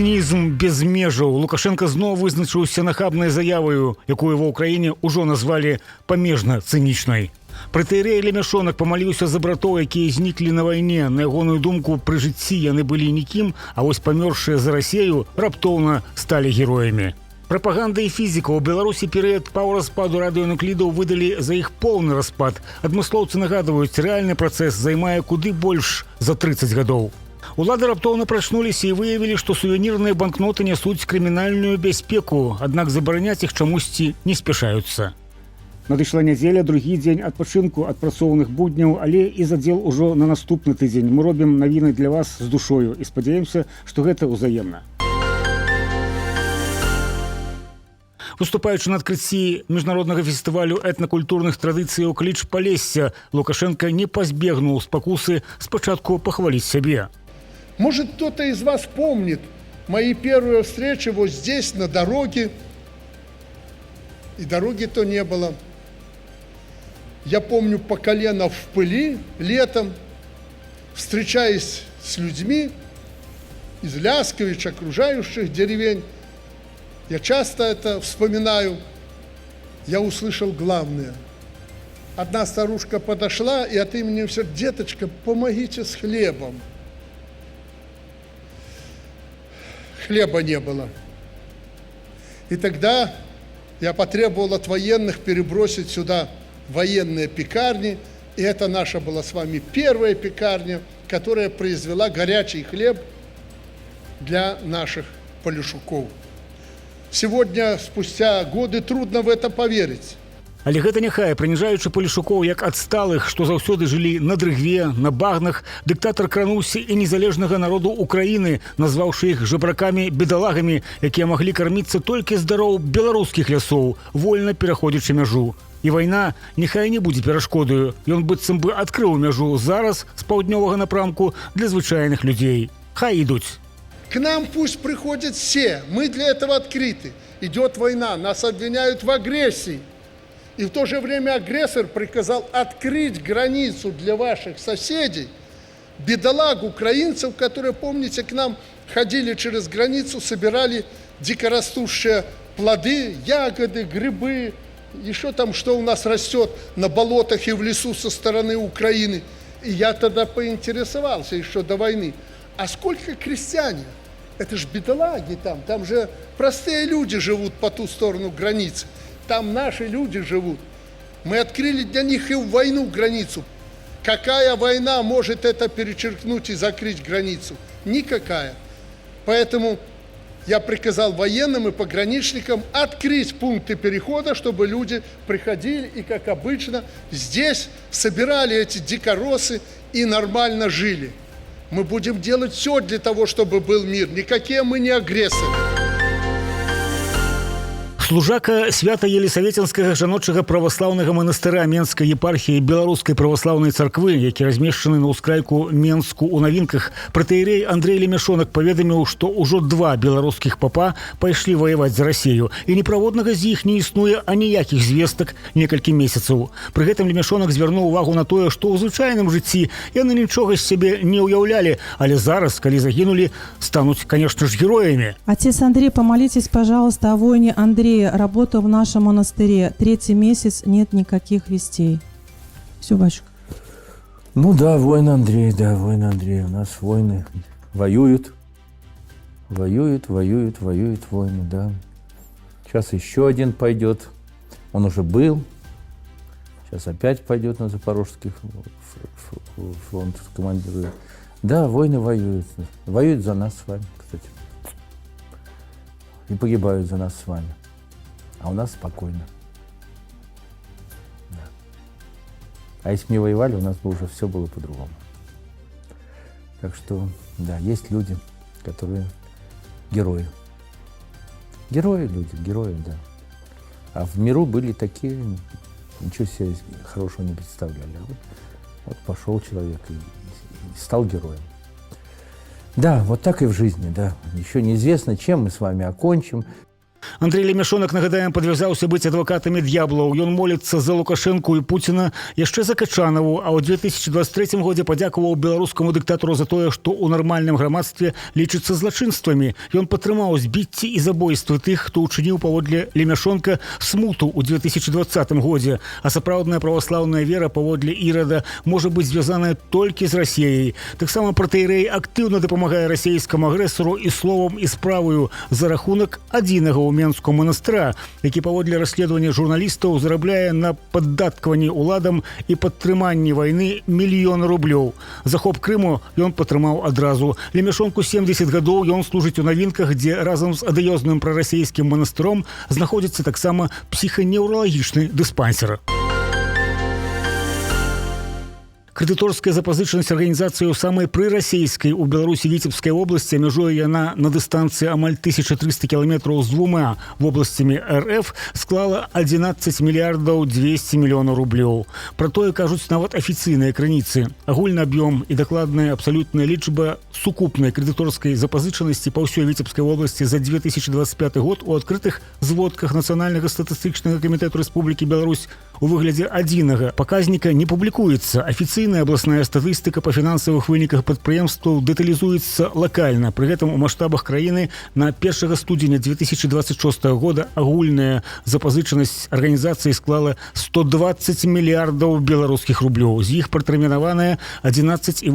Цынізм без межаў. Лукашенко зноў вызначыўся нахабнай заяваю, якую ва ўкраіне ўжо назвалі памежна-цынічнай. Прытэрэй Лемяшонак памаліўся за братоў, якія зніклі на вайне. На ягоную думку, пры жыцці яны былі нікім, а вось памёршыя за Расею раптоўна сталі героямі. Прапаганда і фізіка ў Беларусі перыяд паўраспаду радыёнуклідаў выдалі за іх поўны распад. Адмыслоўцы нагадваюць, рэальны працэс займае куды больш за 30 гадоў. Улады раптоўна прачнуліся і выявілі, што сувенірныя банкноты нясуць крымінальную бяспеку, аднак забараняць іх чамусьці не спяшаюцца. Надышла нядзеля, другі дзень адпачынку ад працоўных будняў, але і задзел ужо на наступны тыдзень. Мы робім навіны для вас з душою і спадзяемся, што гэта ўзаемна. Выступаючы на адкрыцці міжнароднага фестывалю этнакультурных традыцыяў «Кліч Палесся», Лукашенко не пазбегнуў спакусы спачатку пахваліць сябе. Может, кто-то из вас помнит мои первые встречи вот здесь, на дороге. И дороги-то не было. Я помню по колено в пыли летом, встречаясь с людьми из Ляскович, окружающих деревень. Я часто это вспоминаю. Я услышал главное. Одна старушка подошла и от имени все: деточка, помогите с хлебом. Хлеба не было. И тогда я потребовал от военных перебросить сюда военные пекарни. И это наша была с вами первая пекарня, которая произвела горячий хлеб для наших полишуков. Сегодня, спустя годы, трудно в это поверить. Але гэта няхай, прыніжаючы палішукоў як адсталых, што заўсёды жылі на дрыгве, на багнах, дыктатар крануўся і незалежнага народу Украіны, назваўшы іх жабракамі-бедалагамі, якія маглі карміцца толькі з дароў беларускіх лясоў, вольна пераходзячы мяжу. І вайна няхай не будзе перашкодаю. Ён быццам бы адкрыў мяжу зараз з паўднёвага напрамку для звычайных людзей. Хай ідуць. К нам пусть приходят все, мы для этого открыты. Идет война, нас обвиняют в агрессии. И в то же время агрессор приказал открыть границу для ваших соседей, бедолаг украинцев, которые, помните, к нам ходили через границу, собирали дикорастущие плоды, ягоды, грибы, еще там, что у нас растет на болотах и в лесу со стороны Украины. И я тогда поинтересовался еще до войны, а сколько крестьяне? Это же бедолаги там же простые люди живут по ту сторону границы. Там наши люди живут. Мы открыли для них и в войну границу. Какая война может это перечеркнуть и закрыть границу? Никакая. Поэтому я приказал военным и пограничникам открыть пункты перехода, чтобы люди приходили и, как обычно, здесь собирали эти дикоросы и нормально жили. Мы будем делать все для того, чтобы был мир. Никакие мы не агрессоры. Служака свята-елісаветінскага жаночага праваслаўнага манастыра Менскай епархіі Беларускай праваслаўнай царквы, які размешчаны на ўскрайку Менску ў навінках, пратэерей Андрэй Лемяшонак паведаміў, што ўжо 2 беларускіх папа пайшлі ваяваць за Расею, і неправоднага з іх не існуе аніякіх звестак некалькі месяцаў. Пры гэтым Лемяшонак звярнуў увагу на тое, што ў звычайным жыцці яны нічога з сябе не ўяўлялі, але зараз, калі загінулі, стануць, конечно ж, героямі. Отец Андрей, помолитесь, пожалуйста, о воине Андрея. Работа в нашем монастыре. 3-й месяц, нет никаких вестей. Все, батюшка. Ну да, воин Андрей, У нас воины воюют. Воюют воины, да. Сейчас еще один пойдет. Он уже был. Сейчас опять пойдет на Запорожский фронт, командирует. Да, воины воюют. Воюют за нас с вами, кстати. И погибают за нас с вами. А у нас спокойно. Да. А если бы не воевали, у нас бы уже все было по-другому. Так что, да, есть люди, которые герои. Герои, да. А в миру были такие, ничего себе хорошего не представляли. А вот пошел человек и стал героем. Да, вот так и в жизни, да. Еще неизвестно, чем мы с вами окончим. Андрей Лемешонак, нагадаем, подвязаўся быць адвакатамі д'яблаў. Ён моліцца за Лукашэнку і Пуціна яшчэ за Качанаву, а ў 2023 годзе падзякаваў беларускаму дыктатару за тое, што ў нармальным грамадстве лічыцца злачынствамі. Ён падтрымаў збіцці і забойствы тых, хто ўчыніў паводле Лемешонка смуту ў 2020 годзе. А сапраўдная праваслаўная вера паводле Ірада можа быць звязаная толькі з Расіяй. Таксама пратэірэй актыўна дапамагае расійскаму агрэсару і словам, і справаю за рахунак адзінага ў Менску манастыра, які паводле расследавання журналістаў зарабляе на паддаткаванні ўладам і падтрыманні вайны мільёны рублёў. Захоп Крыму ён падтрымаў адразу. Лемешонку 70 гадоў, ён служыць у навінках, дзе разам з адыёзным прарасійскім манастыром знаходзіцца таксама псіханеўралагічны дыспансер. Крэдыторская запазычанасць арганізацыі ў самай прырасійскай у Беларусі Віцебскай вобласці, мяжуе яна на дыстанцыі амаль 1300 кіламетраў з двума вобласцямі РФ, склала 11 мільярдаў 200 мільёнаў рублёў. Пра тое кажуць нават афіцыйныя крыніцы. Агульны аб'ём і дакладная абсалютная лічба сукупнай крэдыторскай запазычанасці па ўсёй Віцебскай вобласці за 2025 год у адкрытых зводках Нацыянальнага статыстычнага камітэту Рэспублікі Беларусь у выглядзе адзінага паказніка не публікуецца. Афіцыйная абласная статыстыка па фінансавых выніках прадпрыемстваў дэталізуецца лакальна. Пры гэтым у маштабах краіны на 1 студзеня 2026 года агульная запазычанасць арганізацыі склала 120 мільярдаў беларускіх рублёў. З іх пратэрмінаваная 11,8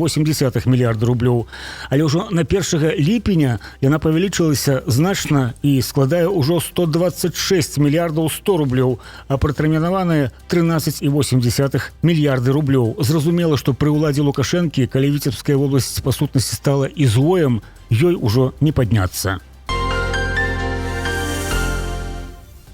мільярда рублёў. Але ўжо на 1 ліпеня яна павялічылася значна і складае ўжо 126 мільярдаў 100 рублёў, а пратэрмінаваная 13,8 мільярды рублёў. Зразумела, што пры ўладзе Лукашэнкі, калі Віцебская вобласць па сутнасці стала ізгоем, ёй ужо не падняцца.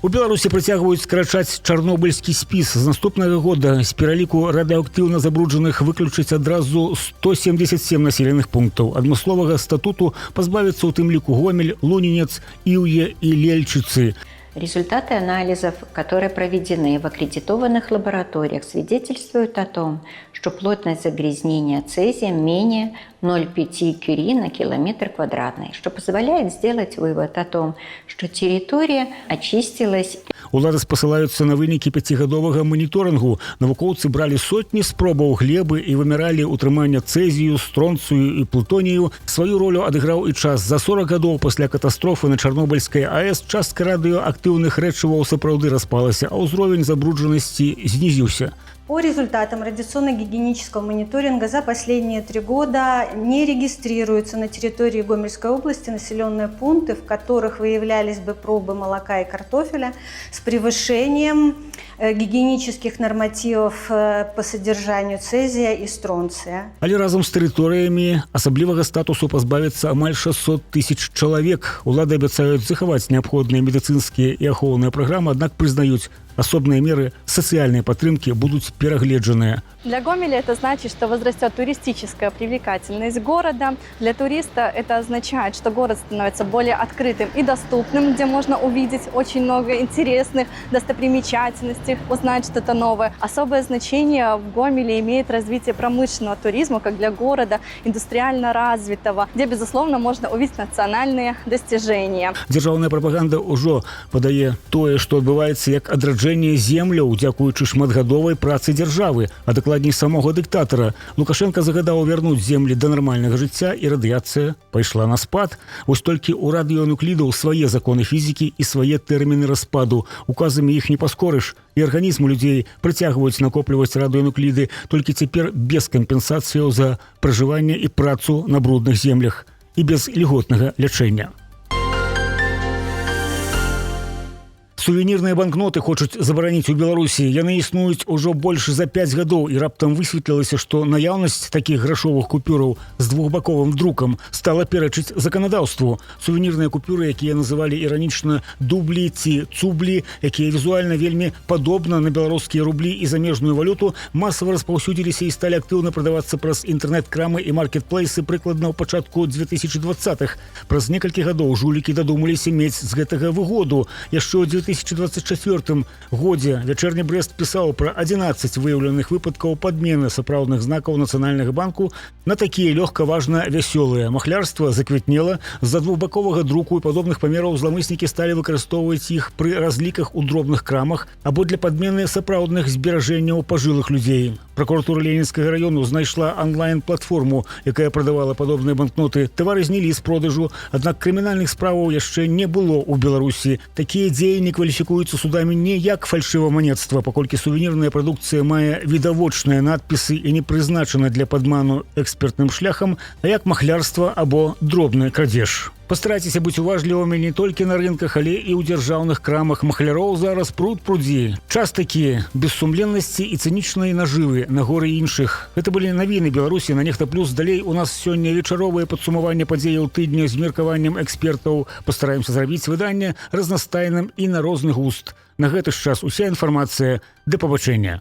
У Беларусі працягваюць скарачаць чарнобыльскі спіс. З наступнага года з пераліку радыеактыўна забруджаных выключаць адразу 177 населеных пунктаў. Адмысловага статуту пазбавіцца ў тым ліку Гомель, Лунінец, Іўе і Лельчыцы. Результаты анализов, которые проведены в аккредитованных лабораториях, свидетельствуют о том, что плотность загрязнения цезием менее 0,5 кюри на километр квадратный, что позволяет сделать вывод о том, что территория очистилась. Улады спасылаюцца на вынікі 5гадовага маніторынгу. Навукоўцы бралі сотні спробаў глебы і вымяралі ўтрымання цэзію, стронцыю і плутонію. Сваю ролю адыграў і час. За 40 гадоў пасля катастрофы на Чарнобыльскай АЭС частка радыеактыўных рэчываў сапраўды распалася, а ўзровень забруджанасці знізіўся. По результатам радиационно-гигиенического мониторинга за последние 3 года не регистрируются на территории Гомельской области населенные пункты, в которых выявлялись бы пробы молока и картофеля с превышением гигиенических нормативов по содержанию цезия и стронция. Але разом з тэрыторыямі асаблівага статусу пазбавіцца амаль 600 тысяч чалавек. Улады абяцаюць захаваць неабходныя медыцынскія і ахоўныя праграмы, аднак прызнаюць, особные меры социальной поддержки будут перегледжены. Для Гомеля это значит, что возрастет туристическая привлекательность города. Для туриста это означает, что город становится более открытым и доступным, где можно увидеть очень много интересных достопримечательностей, узнать что-то новое. Особое значение в Гомеле имеет развитие промышленного туризма, как для города индустриально развитого, где, безусловно, можно увидеть национальные достижения. Дзяржаўная прапаганда ўжо падае тое, што адбываецца як адраджэнне земляў, дзякуючы шматгадовай працы дзяржавы, а дакладней самога дыктатара. Лукашенко загадаў вярнуць землі да нармальнага жыцця, і радыяцыя пайшла на спад. Вось толькі ў радыенуклідаў свае законы фізікі і свае тэрміны распаду. Указамі іх не паскорыш, і арганізм у людзей прыцягваюць накопліваць радыенукліды, толькі цяпер без кампенсацыяў за пражыванне і працу на брудных землях і без льготнага лячэння. Сувенірныя банкноты хочуць забараніць у Беларусі. Яны існуюць ужо больш за 5 гадоў, і раптам высветлілася, што наяўнасць такіх грашовых купюраў з двухбаковым друкам стала перачыць заканадаўству. Сувенірныя купюры, якія называлі іранічна дублі ці цублі, якія візуальна вельмі падобна на беларускія рублі і замежную валюту, масава распаўсюдзіліся і сталі актыўна прадавацца праз інтэрнэт-крамы і маркетплейсы прыкладна ў пачатку 2020-х. Праз некалькі гадоў жулікі дадумаліся мець з гэтага выгоду. Яшчэ ў 2024 годзе «Вечерний Брест» пісаў пра 11 выяўленых выпадкаў падмены сапраўдных знакаў Нацыянальнага банку на такія лёгка-важна вясёлыя. Махлярства заквітнела, з-за двухбаковага друку і падобных памераў зламыснікі сталі выкарыстоўваць іх пры разліках у дробных крамах або для падмены сапраўдных зберажэнняў пажылых людзей. Прокуратура Ленінскага раёну знайшла онлайн-платформу, якая прадавала падобныя банкноты. Тавары знялі з продажу, аднак крымінальных справаў яшчэ не было ў Беларусі. Такія дзеянні кваліфікуюцца судамі не як фальшываманецтва, паколькі сувенірная прадукцыя мае відавочныя надпісы і не прызначана для падману экспертным шляхам, а як махлярства або дробны крадзеж. Пастарайцеся быць уважлівымі не толькі на рынках, але і ў дзяржаўных крамах. Махляроў зараз пруд-прудзі. Час такі бессумленнасці і цынічнай нажывы на горы іншых. Гэта былі навіны Беларусі на Нехта Плюс. Далей у нас сёння вечаровае падсумаванне падзеяў тыдня з меркаваннем экспертаў. Пастараемся зрабіць выданне разнастайным і на розны густ. На гэты ж час уся інфармацыя. Да пабачэння.